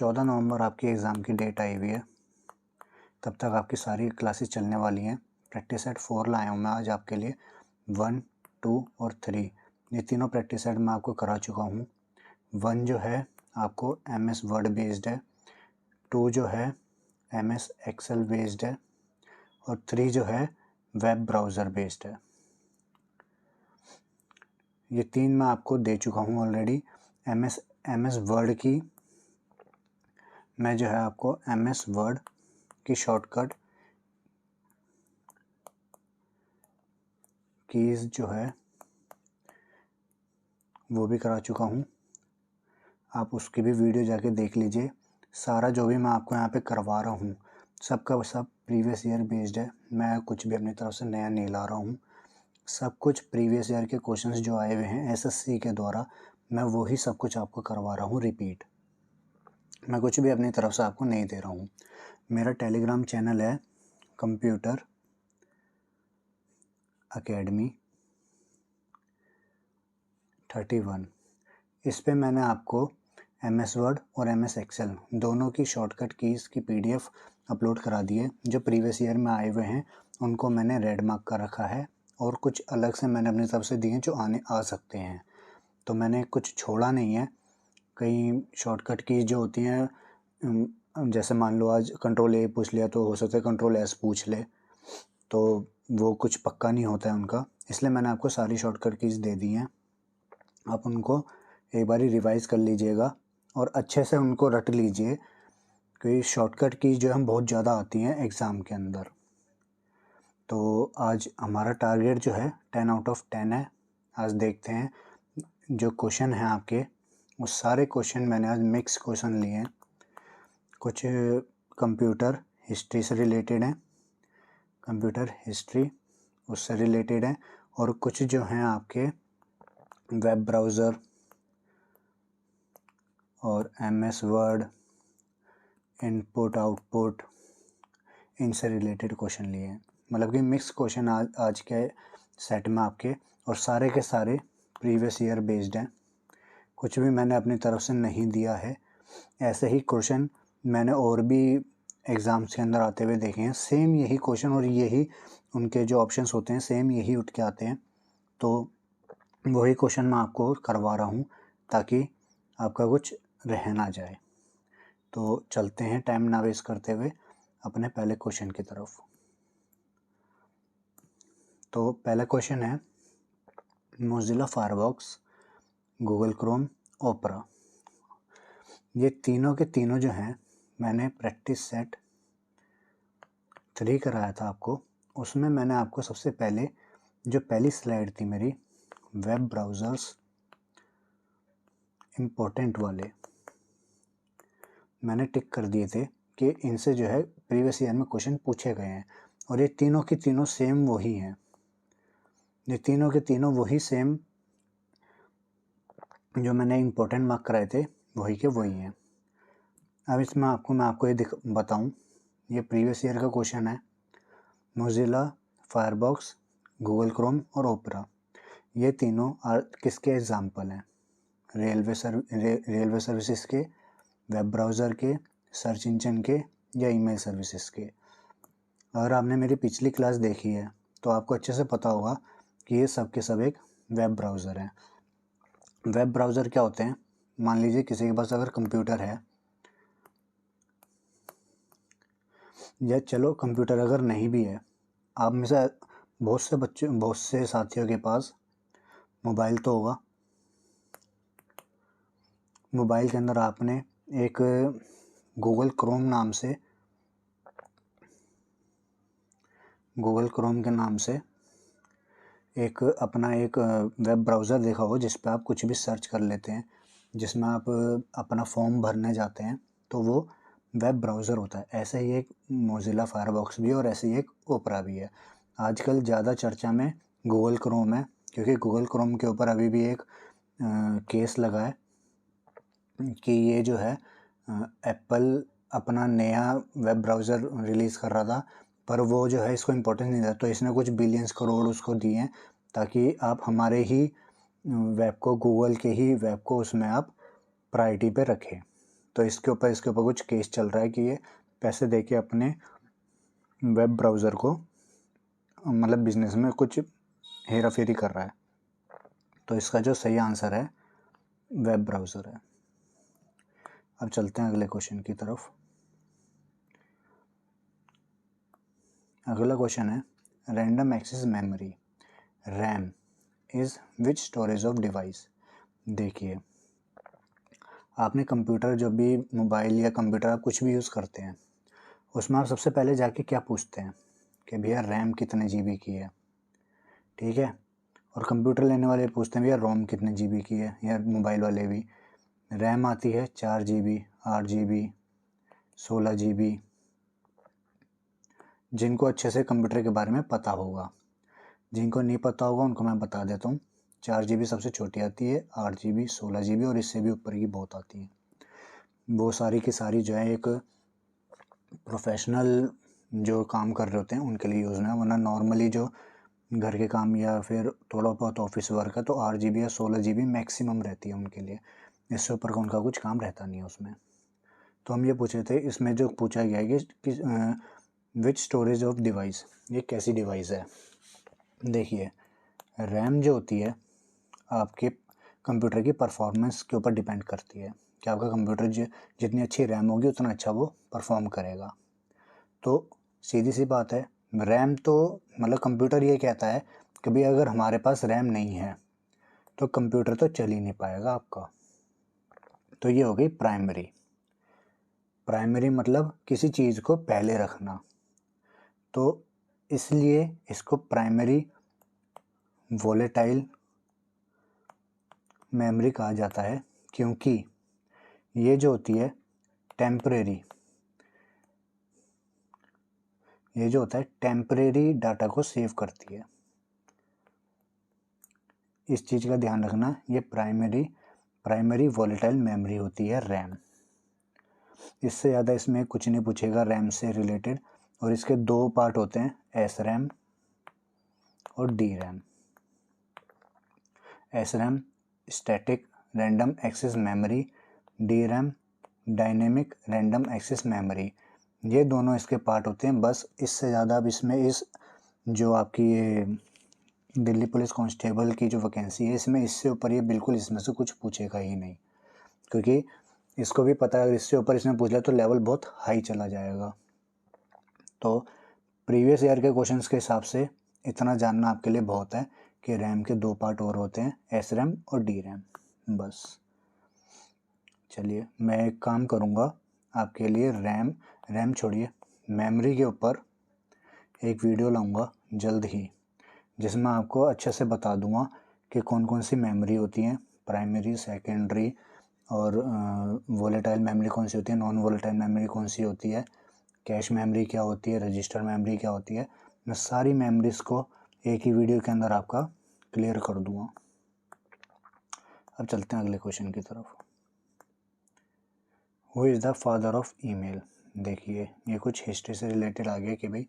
14 नवंबर आपकी एग्ज़ाम की डेट आई हुई है। तब तक आपकी सारी क्लासेस चलने वाली हैं। प्रैक्टिस सेट 4 लाया हूँ मैं आज आपके लिए। 1, 2 और 3 ये तीनों प्रैक्टिस सेट मैं आपको करा चुका हूँ। 1 जो है आपको MS वर्ड बेस्ड है, 2 जो है MS एक्सेल बेस्ड है और 3 जो है वेब ब्राउज़र बेस्ड है। ये 3 मैं आपको दे चुका हूँ ऑलरेडी। MS वर्ड की मैं जो है आपको MS वर्ड की शॉर्टकट कीज़ जो है वो भी करा चुका हूँ। आप उसकी भी वीडियो जाके देख लीजिए। सारा जो भी मैं आपको यहाँ पे करवा रहा हूँ सब का सब प्रीवियस ईयर बेस्ड है। मैं कुछ भी अपनी तरफ से नया नहीं ला रहा हूँ। सब कुछ प्रीवियस ईयर के क्वेश्चंस जो आए हुए हैं SSC के द्वारा, मैं वही सब कुछ आपको करवा रहा हूँ रिपीट। मैं कुछ भी अपनी तरफ से आपको नहीं दे रहा हूँ। मेरा टेलीग्राम चैनल है कंप्यूटर अकेडमी 31। इस पे मैंने आपको MS वर्ड और MS एक्सेल दोनों की शॉर्टकट कीज़ की PDF अपलोड करा दी है। जो प्रीवियस ईयर में आए हुए हैं उनको मैंने रेड मार्क कर रखा है और कुछ अलग से मैंने अपनी तरफ से दिए जो आने आ सकते हैं। तो मैंने कुछ छोड़ा नहीं है। कई शॉर्टकट कीज़ जो होती हैं जैसे मान लो आज कंट्रोल A पूछ लिया तो हो सकता है कंट्रोल S पूछ ले, तो वो कुछ पक्का नहीं होता है उनका। इसलिए मैंने आपको सारी शॉर्टकट कीज़ दे दी हैं। आप उनको एक बारी रिवाइज़ कर लीजिएगा और अच्छे से उनको रट लीजिए क्योंकि शॉर्टकट कीज़ जो है बहुत ज़्यादा आती हैं एग्ज़ाम के अंदर। तो आज हमारा टारगेट जो है 10 आउट ऑफ 10 है। आज देखते हैं जो क्वेश्चन हैं आपके, वो सारे क्वेश्चन मैंने आज मिक्स क्वेश्चन लिए हैं। कुछ कंप्यूटर हिस्ट्री से रिलेटेड हैं, कंप्यूटर हिस्ट्री उससे रिलेटेड है, और कुछ जो हैं आपके वेब ब्राउज़र और MS वर्ड इनपुट आउटपुट इनसे रिलेटेड क्वेश्चन लिए हैं। मतलब कि मिक्स क्वेश्चन आज के सेट में आपके, और सारे के सारे प्रीवियस ईयर बेस्ड हैं। कुछ भी मैंने अपनी तरफ से नहीं दिया है। ऐसे ही क्वेश्चन मैंने और भी एग्ज़ाम्स के अंदर आते हुए देखे हैं। सेम यही क्वेश्चन और यही उनके जो ऑप्शंस होते हैं सेम यही उठ के आते हैं। तो वही क्वेश्चन मैं आपको करवा रहा हूँ ताकि आपका कुछ रह ना जाए। तो चलते हैं टाइम ना वेस्ट करते हुए अपने पहले क्वेश्चन की तरफ। तो पहला क्वेश्चन है Mozilla Firefox, Google Chrome, opera. ये तीनों के तीनों जो हैं मैंने प्रैक्टिस सेट 3 कराया था आपको। उसमें मैंने आपको सबसे पहले जो पहली स्लाइड थी मेरी वेब ब्राउज़र्स इम्पोर्टेंट वाले मैंने टिक कर दिए थे कि इनसे जो है प्रीवियस ईयर में क्वेश्चन पूछे गए हैं, और ये तीनों की तीनों सेम वही हैं। ये तीनों के तीनों वही सेम जो मैंने इम्पोर्टेंट मार्क कराए थे वही के वही हैं। अब इसमें मैं आपको ये बताऊं, ये प्रीवियस ईयर का क्वेश्चन है। मोज़िला फायरफॉक्स, गूगल क्रोम और ओपेरा, ये तीनों किसके एग्जाम्पल हैं? रेलवे सर्विसेज के, वेब ब्राउज़र के, सर्च इंजन के या ईमेल सर्विसेज के। अगर आपने मेरी पिछली क्लास देखी है तो आपको अच्छे से पता होगा कि ये सब के सब एक वेब ब्राउज़र हैं। वेब ब्राउज़र क्या होते हैं? मान लीजिए किसी के पास अगर कंप्यूटर है, या चलो कंप्यूटर अगर नहीं भी है, आप में से बहुत से साथियों के पास मोबाइल तो होगा। मोबाइल के अंदर आपने एक गूगल क्रोम के नाम से एक अपना एक वेब ब्राउज़र देखा होगा जिस पे आप कुछ भी सर्च कर लेते हैं, जिसमें आप अपना फॉर्म भरने जाते हैं, तो वो वेब ब्राउज़र होता है। ऐसे ही एक मोज़िला फायरफॉक्स भी है और ऐसे ही एक ओपेरा भी है। आजकल ज़्यादा चर्चा में गूगल क्रोम है, क्योंकि गूगल क्रोम के ऊपर अभी भी एक केस लगा है कि ये जो है एप्पल अपना नया वेब ब्राउज़र रिलीज़ कर रहा था, पर वो जो है इसको इम्पोर्टेंस नहीं था, तो इसने कुछ बिलियंस करोड़ उसको दिए हैं ताकि आप हमारे ही वेब को, गूगल के ही वेब को उसमें आप प्रायोरिटी पे रखें। तो इसके ऊपर कुछ केस चल रहा है कि ये पैसे दे के अपने वेब ब्राउज़र को मतलब बिजनेस में कुछ हेरा फेरी कर रहा है। तो इसका जो सही आंसर है वेब ब्राउज़र है। अब चलते हैं अगले क्वेश्चन की तरफ। अगला क्वेश्चन है random access memory RAM is which storage of device. देखिए, आपने कंप्यूटर, जब भी मोबाइल या कंप्यूटर आप कुछ भी यूज़ करते हैं, उसमें आप सबसे पहले जाके क्या पूछते हैं कि भैया रैम कितने GB की है, ठीक है। और कंप्यूटर लेने वाले पूछते हैं भैया रोम कितने GB की है, या मोबाइल वाले भी। रैम आती है 4 GB, 8 GB, 16 GB। जिनको अच्छे से कंप्यूटर के बारे में पता होगा, जिनको नहीं पता होगा उनको मैं बता देता हूँ। 4 GB सबसे छोटी आती है, 8 GB, 16 GB और इससे भी ऊपर की बहुत आती है। वो सारी की सारी जो है एक प्रोफेशनल जो काम कर रहे होते हैं उनके लिए यूज़ में है, वरना नॉर्मली जो घर के काम या फिर थोड़ा बहुत ऑफिस वर्क है तो 8 GB या 16 GB मैक्सिमम रहती है उनके लिए। इससे ऊपर का उनका कुछ काम रहता नहीं है उसमें। तो हम ये पूछे थे, इसमें जो पूछा गया है कि विच स्टोरेज ऑफ डिवाइस, ये कैसी डिवाइस है। देखिए, रैम जो होती है आपके कंप्यूटर की परफॉर्मेंस के ऊपर डिपेंड करती है कि आपका कंप्यूटर जितनी अच्छी रैम होगी उतना अच्छा वो परफॉर्म करेगा। तो सीधी सी बात है, रैम तो मतलब कंप्यूटर ये कहता है कि भाई अगर हमारे पास रैम नहीं है तो कंप्यूटर तो चल ही नहीं पाएगा आपका। तो ये हो गई प्राइमरी। प्राइमरी मतलब किसी चीज़ को पहले रखना, तो इसलिए इसको प्राइमरी वोलेटाइल मेमोरी कहा जाता है, क्योंकि ये जो होती है टेम्परेरी, ये जो होता है टेम्परेरी डाटा को सेव करती है। इस चीज़ का ध्यान रखना, ये प्राइमरी वोलेटाइल मेमोरी होती है रैम। इससे ज़्यादा इसमें कुछ नहीं पूछेगा रैम से रिलेटेड। और इसके दो पार्ट होते हैं, एस रैम और D RAM. S RAM static random access memory, D RAM dynamic random access memory. ये दोनों इसके पार्ट होते हैं, बस इससे ज़्यादा अब इसमें इस जो आपकी ये दिल्ली पुलिस कांस्टेबल की जो वैकेंसी है इसमें इससे ऊपर ये बिल्कुल इसमें से कुछ पूछेगा ही नहीं, क्योंकि इसको भी पता है अगर इससे ऊपर इसमें पूछ लिया तो लेवल बहुत हाई चला जाएगा। तो प्रीवियस ईयर के क्वेश्चंस के हिसाब से इतना जानना आपके लिए बहुत है कि रैम के दो पार्ट और होते हैं, एस रैम और डी रैम। बस चलिए, मैं एक काम करूँगा आपके लिए, रैम छोड़िए, मेमोरी के ऊपर एक वीडियो लाऊंगा जल्द ही, जिसमें आपको अच्छे से बता दूंगा कि कौन कौन सी मेमोरी होती हैं, प्राइमरी, सेकेंडरी और वोलेटाइल मेमोरी कौन सी होती है, नॉन वोलेटाइल मेमोरी कौन सी होती है, कैश मेमोरी क्या होती है, रजिस्टर मेमोरी क्या होती है। मैं सारी मेमोरीज़ को एक ही वीडियो के अंदर आपका क्लियर कर दूंगा। अब चलते हैं अगले क्वेश्चन की तरफ। Who is the father of email. देखिए, ये कुछ हिस्ट्री से रिलेटेड आ गया कि भाई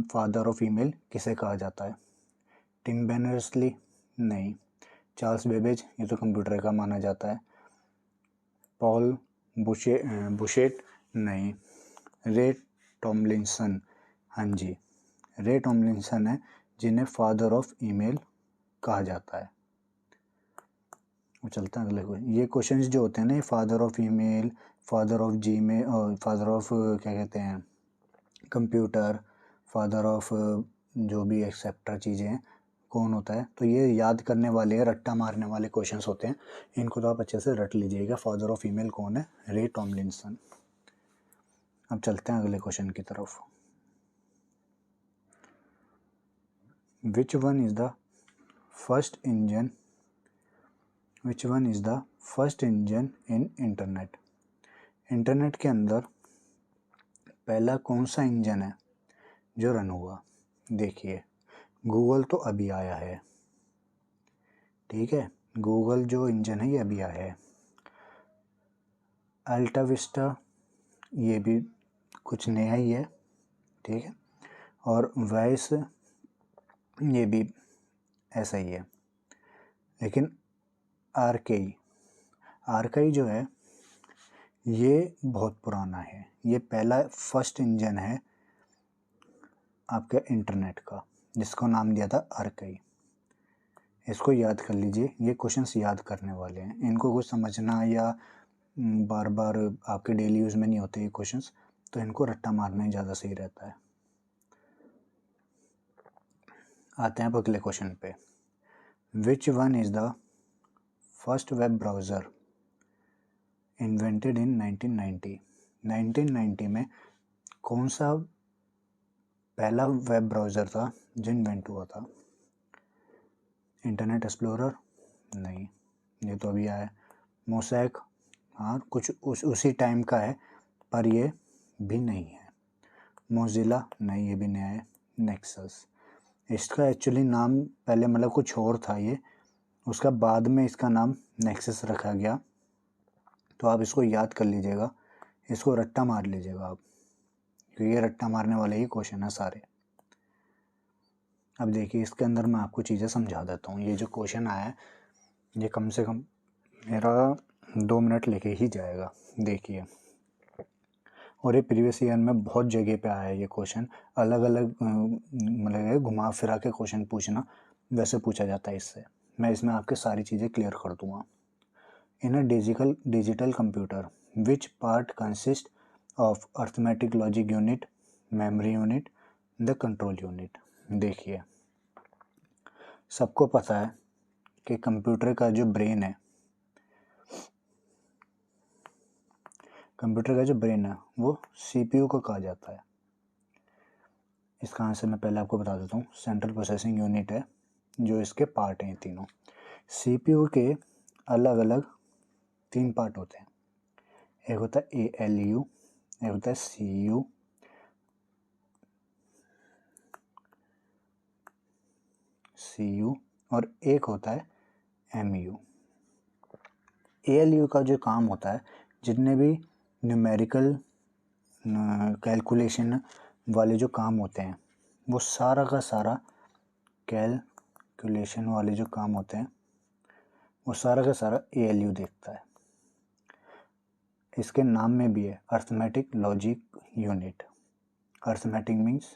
फादर ऑफ ईमेल किसे कहा जाता है। टिम बेर्नर्स-ली नहीं, चार्ल्स बेबेज, ये तो कंप्यूटर का माना जाता है। पॉल बुशेट नहीं, रे टॉमलिंसन, हाँ जी, रे टॉमलिंसन है जिन्हें फादर ऑफ ईमेल कहा जाता है। चलते हैं अगले क्वेश्चन। ये क्वेश्चंस जो होते हैं ना, ये father of email, father of Gmail और फादर ऑफ क्या कहते हैं कंप्यूटर, फादर ऑफ जो भी एक्सेप्टर चीज़ें हैं, कौन होता है, तो ये याद करने वाले, रट्टा मारने वाले क्वेश्चंस होते हैं। इनको तो आप अच्छे से रट लीजिएगा। फादर ऑफ ईमेल कौन है, रे टॉमलिंसन। अब चलते हैं अगले क्वेश्चन की तरफ। Which one is the first engine in internet. Internet के अंदर पहला कौन सा इंजन है जो रन हुआ। देखिए, गूगल तो अभी आया है, ठीक है, गूगल जो इंजन है ये अभी आया है। अल्टा विस्टा ये भी कुछ नया ही है, ठीक है, और वॉइस ये भी ऐसा ही है। लेकिन आरकेई जो है ये बहुत पुराना है, ये पहला फर्स्ट इंजन है आपके इंटरनेट का, जिसको नाम दिया था अर्कई। इसको याद कर लीजिए, ये क्वेश्चंस याद करने वाले हैं, इनको कुछ समझना या बार बार आपके डेली यूज़ में नहीं होते ये क्वेश्चंस, तो इनको रट्टा मारना ही ज़्यादा सही रहता है। आते हैं अगले क्वेश्चन पे। Which one is the first web browser invented in 1990? 1990 में कौन सा पहला वेब ब्राउज़र था जो इन्वेंट हुआ था? Internet explorer? नहीं, ये तो अभी आया। मोसैक? हाँ, कुछ उसी टाइम का है, पर ये भी नहीं है। मोजिला? नहीं, ये भी नया है। नेक्सस? इसका एक्चुअली नाम पहले मतलब कुछ और था ये, उसका बाद में इसका नाम नेक्सस रखा गया। तो आप इसको याद कर लीजिएगा, इसको रट्टा मार लीजिएगा आप, क्योंकि ये रट्टा मारने वाले ही क्वेश्चन है सारे। अब देखिए, इसके अंदर मैं आपको चीज़ें समझा देता हूँ। ये जो क्वेश्चन आया है ये कम से कम मेरा 2 मिनट लेके ही जाएगा, देखिए। और ये प्रीवियस ईयर में बहुत जगह पे आया है ये क्वेश्चन, अलग अलग मतलब घुमा फिरा के क्वेश्चन पूछना, वैसे पूछा जाता है इससे। मैं इसमें आपके सारी चीज़ें क्लियर कर दूंगा। In a digital computer which part consist of arithmetic logic unit, memory unit, the control unit? देखिए, सबको पता है कि कंप्यूटर का जो ब्रेन है, वो सीपीयू को कहा जाता है। इसका आंसर मैं पहले आपको बता देता हूँ, सेंट्रल प्रोसेसिंग यूनिट है, जो इसके पार्ट हैं तीनों। सीपीयू के अलग अलग 3 पार्ट होते हैं, एक होता है ALU, एक होता है CU और एक होता है MU। ALU का जो काम होता है, जितने भी न्यूमेरिकल कैलकुलेशन वाले जो काम होते हैं, वो सारा का सारा कैलकुलेशन वाले जो काम होते हैं वो सारा का सारा ALU देखता है। इसके नाम में भी है arithmetic logic unit. Arithmetic means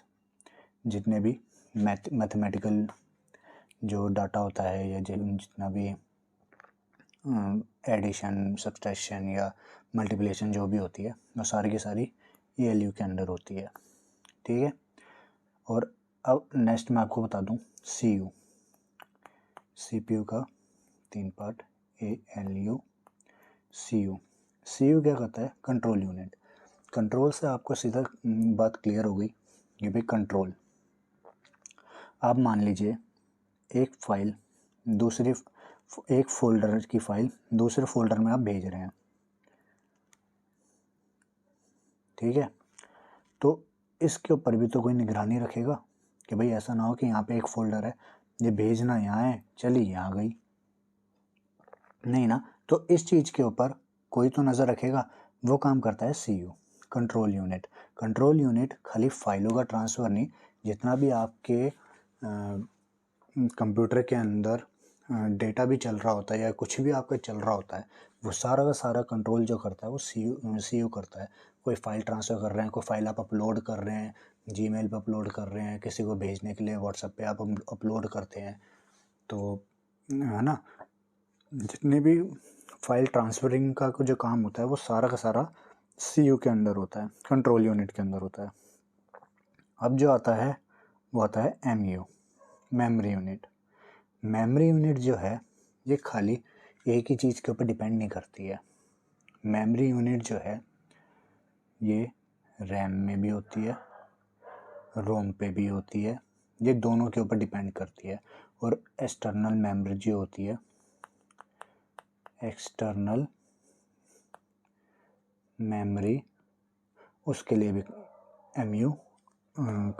जितने भी मैथमेटिकल जो डाटा होता है, या जितना भी एडिशन, सब्सट्रैक्शन या मल्टीप्लिकेशन जो भी होती है, वो सारी की सारी ALU के अंडर होती है, ठीक है। और अब नेक्स्ट मैं आपको बता दूं CU, CPU का 3 पार्ट, ALU, CU। CU क्या करता है? Control unit. कंट्रोल से आपको सीधा बात क्लियर हो गई कि भाई कंट्रोल, आप मान लीजिए एक फाइल दूसरी, एक फोल्डर की फाइल दूसरे फोल्डर में आप भेज रहे हैं, ठीक है। तो इसके ऊपर भी तो कोई निगरानी रखेगा कि भाई ऐसा ना हो कि यहाँ पे एक फोल्डर है, ये भेजना यहाँ है, चली यहाँ गई, नहीं ना। तो इस चीज़ के ऊपर कोई तो नज़र रखेगा, वो काम करता है CU, control unit. Control unit खाली फाइलों का ट्रांसफ़र नहीं, जितना भी आपके कंप्यूटर के अंदर डेटा भी चल रहा होता है या कुछ भी आपका चल रहा होता है, वो सारा का सारा कंट्रोल जो करता है वो CU करता है। कोई फाइल ट्रांसफ़र कर रहे हैं, कोई फाइल आप अपलोड कर रहे हैं, जीमेल पे अपलोड कर रहे हैं, किसी को भेजने के लिए व्हाट्सएप पे आप अपलोड करते हैं, तो है ना, जितने भी फाइल ट्रांसफरिंग का जो काम होता है वो सारा का सारा CU के अंदर होता है, कंट्रोल यूनिट के अंदर होता है। अब जो आता है वो आता है MU, memory unit. Memory unit जो है ये खाली एक ही चीज़ के ऊपर डिपेंड नहीं करती है। मेमोरी यूनिट जो है ये रैम में भी होती है, रोम पे भी होती है, ये दोनों के ऊपर डिपेंड करती है। और एक्सटर्नल मेमोरी जो होती है, एक्सटर्नल मेमोरी, उसके लिए भी MU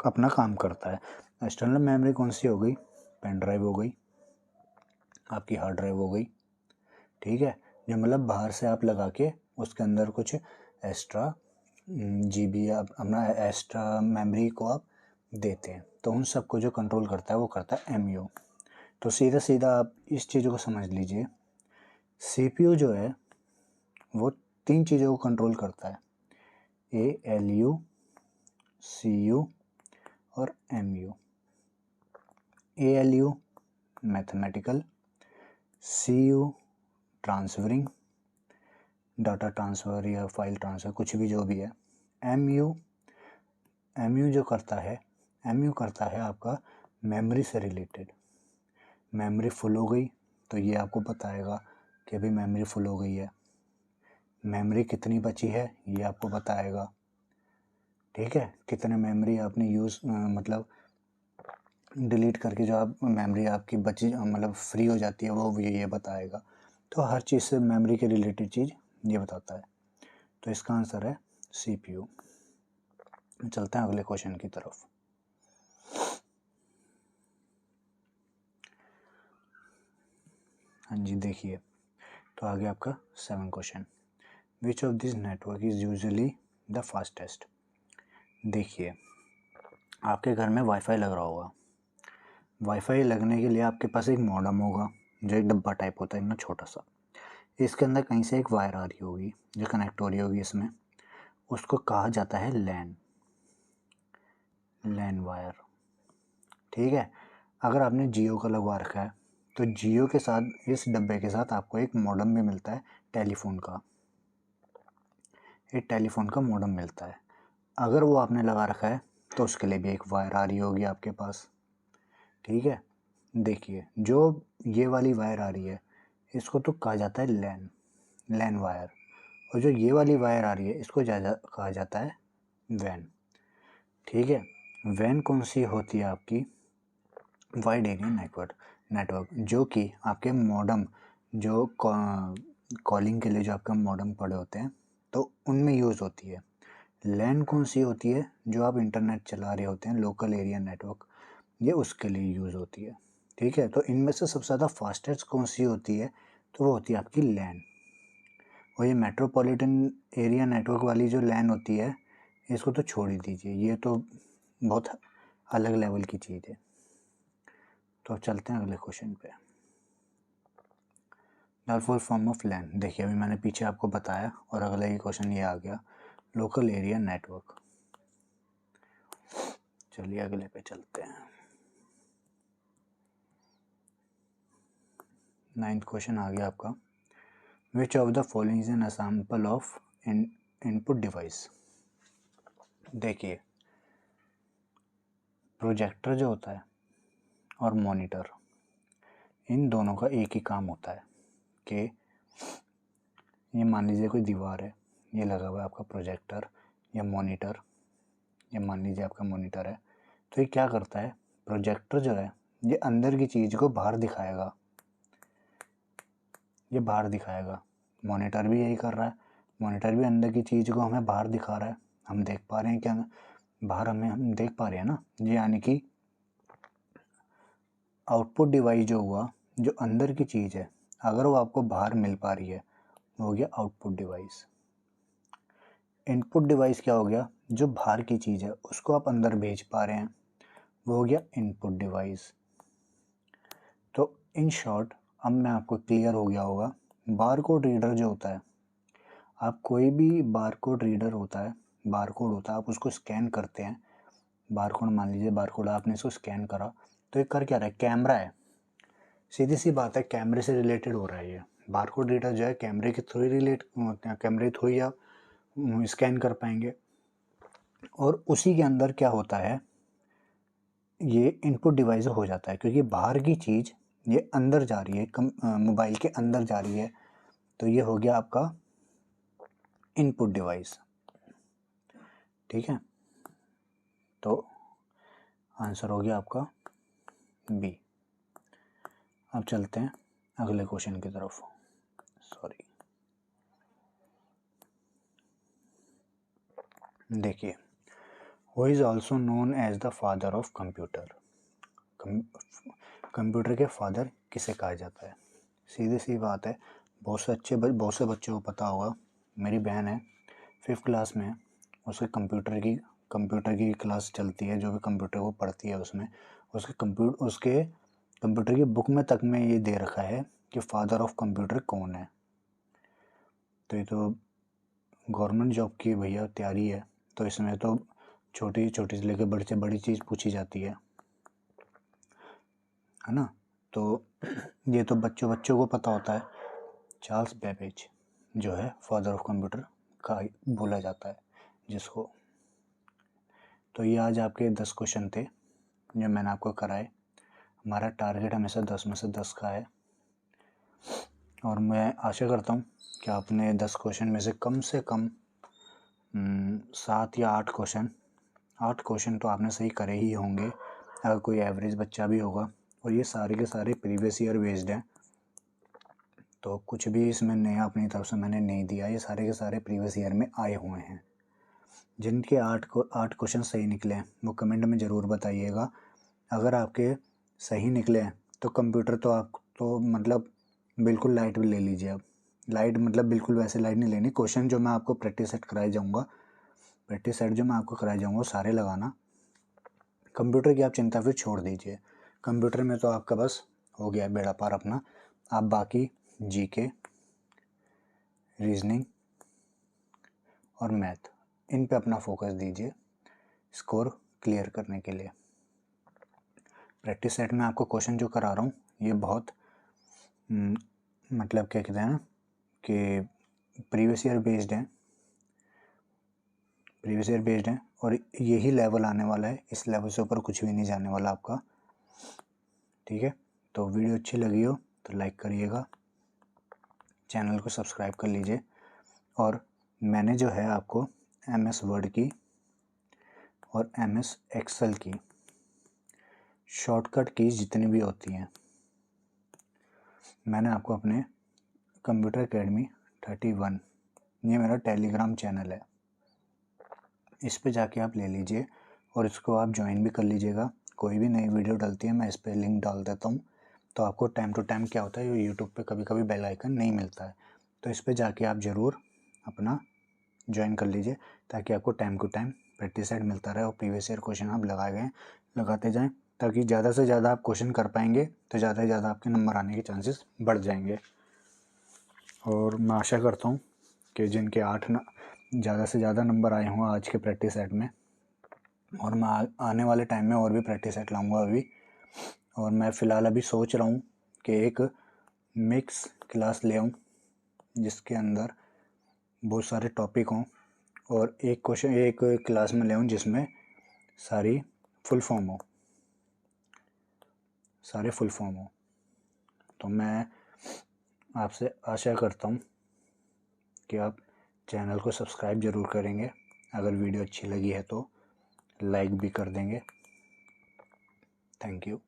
अपना काम करता है। एक्सटर्नल मेमोरी कौन सी हो गई? पेन ड्राइव हो गई, आपकी हार्ड ड्राइव हो गई, ठीक है, जो मतलब बाहर से आप लगा के उसके अंदर कुछ एक्स्ट्रा GB आप अपना एक्स्ट्रा मेमोरी को आप देते हैं, तो उन सब को जो कंट्रोल करता है वो करता है MU। तो सीधा सीधा आप इस चीज़ को समझ लीजिए, CPU जो है वो तीन चीज़ों को कंट्रोल करता है, ALU, CU और MU। ALU mathematical, CU transferring, data transfer या फाइल ट्रांसफ़र, कुछ भी जो भी है। MU जो करता है, MU करता है आपका मेमोरी से रिलेटेड। मेमोरी फुल हो गई तो ये आपको बताएगा कि अभी मेमोरी फुल हो गई है। मेमोरी कितनी बची है ये आपको बताएगा, ठीक है। कितने मेमोरी आपने मतलब डिलीट करके जो आप मेमोरी आपकी बची मतलब फ्री हो जाती है वो ये बताएगा। तो हर चीज़ से मेमोरी के रिलेटेड चीज़ ये बताता है। तो इसका आंसर है CPU। चलते हैं अगले क्वेश्चन की तरफ। हाँ जी, देखिए तो आगे आपका 7 question, which of this network is usually the fastest. देखिए आपके घर में वाईफाई लग रहा होगा। वाईफाई लगने के लिए आपके पास एक मॉडेम होगा जो एक डब्बा टाइप होता है, इतना छोटा सा। इसके अंदर कहीं से एक वायर आ रही होगी जो कनेक्ट हो रही होगी इसमें, उसको कहा जाता है लैन वायर, ठीक है। अगर आपने जियो का लगवा रखा है तो जियो के साथ, इस डब्बे के साथ आपको एक मॉडेम भी मिलता है, टेलीफोन का, एक टेलीफोन का मॉडेम मिलता है। अगर वो आपने लगा रखा है तो उसके लिए भी एक वायर आ रही होगी आपके पास, ठीक है। देखिए जो ये वाली वायर आ रही है इसको तो कहा जाता है लैन वायर, और जो ये वाली वायर आ रही है इसको कहा जाता है वैन, ठीक है। वैन कौन सी होती है आपकी, वाइड एरिया नेटवर्क, जो कि आपके मॉडेम जो कॉलिंग के लिए जो आपका मॉडेम पड़े होते हैं तो उनमें यूज़ होती है। लैन कौन सी होती है, जो आप इंटरनेट चला रहे होते हैं, लोकल एरिया नेटवर्क, ये उसके लिए यूज़ होती है, ठीक है। तो इनमें से सबसे ज़्यादा फास्टेस्ट कौन सी होती है, तो वो होती है आपकी लैन। और ये मेट्रोपॉलिटन एरिया नेटवर्क वाली जो लैन होती है इसको तो छोड़ ही दीजिए, ये तो बहुत अलग लेवल की चीज़ है। तो अब चलते हैं अगले क्वेश्चन पे। द फुल फॉर्म ऑफ लैन, देखिए अभी मैंने पीछे आपको बताया और अगला ही क्वेश्चन ये आ गया, लोकल एरिया नेटवर्क। चलिए अगले पे चलते हैं। 9th क्वेश्चन आ गया आपका, which of the following is an example of input device. देखिए प्रोजेक्टर जो होता है और मॉनिटर, इन दोनों का एक ही काम होता है कि ये मान लीजिए कोई दीवार है, ये लगा हुआ है आपका प्रोजेक्टर या मॉनिटर, ये मान लीजिए आपका मॉनिटर है। तो ये क्या करता है, प्रोजेक्टर जो है ये अंदर की चीज़ को बाहर दिखाएगा, ये बाहर दिखाएगा। मॉनिटर भी यही कर रहा है, मॉनिटर भी अंदर की चीज़ को हमें बाहर दिखा रहा है। हम देख पा रहे हैं क्या बाहर, हम देख पा रहे हैं ना, ये यानी कि आउटपुट डिवाइस जो हुआ, जो अंदर की चीज़ है, अगर वो आपको बाहर मिल पा रही है वो हो गया आउटपुट डिवाइस। इनपुट डिवाइस क्या हो गया, जो बाहर की चीज़ है उसको आप अंदर भेज पा रहे हैं, वो हो गया इनपुट डिवाइस। तो इन शॉर्ट अब मैं आपको क्लियर हो गया होगा, बारकोड रीडर जो होता है, आप कोई भी बारकोड रीडर होता है, बारकोड होता है, आप उसको स्कैन करते हैं, बारकोड मान लीजिए बारकोड आपने इसको स्कैन करा तो ये कर क्या रहा है, कैमरा है, सीधी सी बात है, कैमरे से रिलेटेड हो रहा है ये। बारकोड रीडर जो है कैमरे के थ्रू ही कैमरे थ्रू ही आप स्कैन कर पाएंगे। और उसी के अंदर क्या होता है, ये इनपुट डिवाइस हो जाता है, क्योंकि बाहर की चीज़ ये अंदर जा रही है, मोबाइल के अंदर जा रही है, तो ये हो गया आपका इनपुट डिवाइस, ठीक है। तो आंसर हो गया आपका बी। अब चलते हैं अगले क्वेश्चन की तरफ। सॉरी, देखिए who is also known as the father of computer. Computer के फादर किसे कहा जाता है, सीधी सी बात है, बहुत से बच्चों को पता होगा। मेरी बहन है 5th क्लास में है, उसके कंप्यूटर की क्लास चलती है, जो भी कंप्यूटर को पढ़ती है उसमें उसके कंप्यूटर की बुक में तक में ये दे रखा है कि फादर ऑफ कंप्यूटर कौन है। तो ये तो गवर्नमेंट जॉब की भैया तैयारी है तो इसमें तो छोटी छोटी से लेकर बड़ी से बड़ी चीज़ पूछी जाती है ना। तो ये तो बच्चों को पता होता है। चार्ल्स बेबेज जो है फादर ऑफ कंप्यूटर का बोला जाता है जिसको। तो ये आज आपके 10 क्वेश्चन थे जो मैंने आपको कराए। हमारा टारगेट हमेशा 10 में से 10 का है और मैं आशा करता हूँ कि आपने 10 क्वेश्चन में से कम 7 या 8 क्वेश्चन तो आपने सही करे ही होंगे अगर कोई एवरेज बच्चा भी होगा। और ये सारे के सारे प्रीवियस ईयर बेस्ड हैं, तो कुछ भी इसमें नया अपनी तरफ से मैंने नहीं दिया। ये सारे के सारे प्रीवियस ईयर में आए हुए हैं। जिनके 8 क्वेश्चन सही निकले हैं वो कमेंट में ज़रूर बताइएगा। अगर आपके सही निकले हैं तो कंप्यूटर तो आप तो मतलब बिल्कुल लाइट भी ले लीजिए। आप लाइट मतलब बिल्कुल वैसे लाइट नहीं लेनी। क्वेश्चन जो मैं आपको प्रैक्टिस सेट कराई जाऊँगा, प्रैक्टिस सेट जो मैं आपको कराई जाऊँगा सारे लगाना। कंप्यूटर की आप चिंता फिर छोड़ दीजिए। कंप्यूटर में तो आपका बस हो गया बेड़ा पार अपना। आप बाकी जीके, रीजनिंग और मैथ इन पे अपना फोकस दीजिए स्कोर क्लियर करने के लिए। प्रैक्टिस सेट में आपको क्वेश्चन जो करा रहा हूँ ये बहुत मतलब क्या कहते हैं ना कि प्रीवियस ईयर बेस्ड हैं और यही लेवल आने वाला है। इस लेवल से ऊपर कुछ भी नहीं जाने वाला आपका। ठीक है, तो वीडियो अच्छी लगी हो तो लाइक करिएगा, चैनल को सब्सक्राइब कर लीजिए। और मैंने जो है आपको MS वर्ड की और MS एक्सेल की शॉर्टकट कीज जितनी भी होती हैं मैंने आपको अपने कंप्यूटर एकेडमी 31 ये मेरा टेलीग्राम चैनल है, इस पे जाके आप ले लीजिए और इसको आप ज्वाइन भी कर लीजिएगा। कोई भी नई वीडियो डलती है मैं इस पर लिंक डाल देता हूँ, तो आपको टाइम टू टाइम क्या होता है यूट्यूब पे कभी कभी बेल आइकन नहीं मिलता है, तो इस पर जाके आप ज़रूर अपना ज्वाइन कर लीजिए ताकि आपको time to time practice set मिलता रहे और प्रीवियस ईयर क्वेश्चन आप लगाते जाएँ ताकि ज़्यादा से ज़्यादा आप क्वेश्चन कर पाएंगे तो ज़्यादा से ज़्यादा आपके नंबर आने के चांसेस बढ़ जाएंगे। और मैं आशा करता हूँ कि जिनके ज़्यादा से ज़्यादा नंबर आए हों आज के प्रैक्टिस सेट में, और मैं आने वाले टाइम में और भी प्रैक्टिस सेट लाऊंगा अभी। और मैं फ़िलहाल अभी सोच रहा हूँ कि एक मिक्स क्लास ले आऊँ जिसके अंदर बहुत सारे टॉपिक हों और एक क्लास में ले आऊँ जिसमें सारे फुल फॉर्म हो। तो मैं आपसे आशा करता हूँ कि आप चैनल को सब्सक्राइब ज़रूर करेंगे। अगर वीडियो अच्छी लगी है तो लाइक भी कर देंगे। Thank you.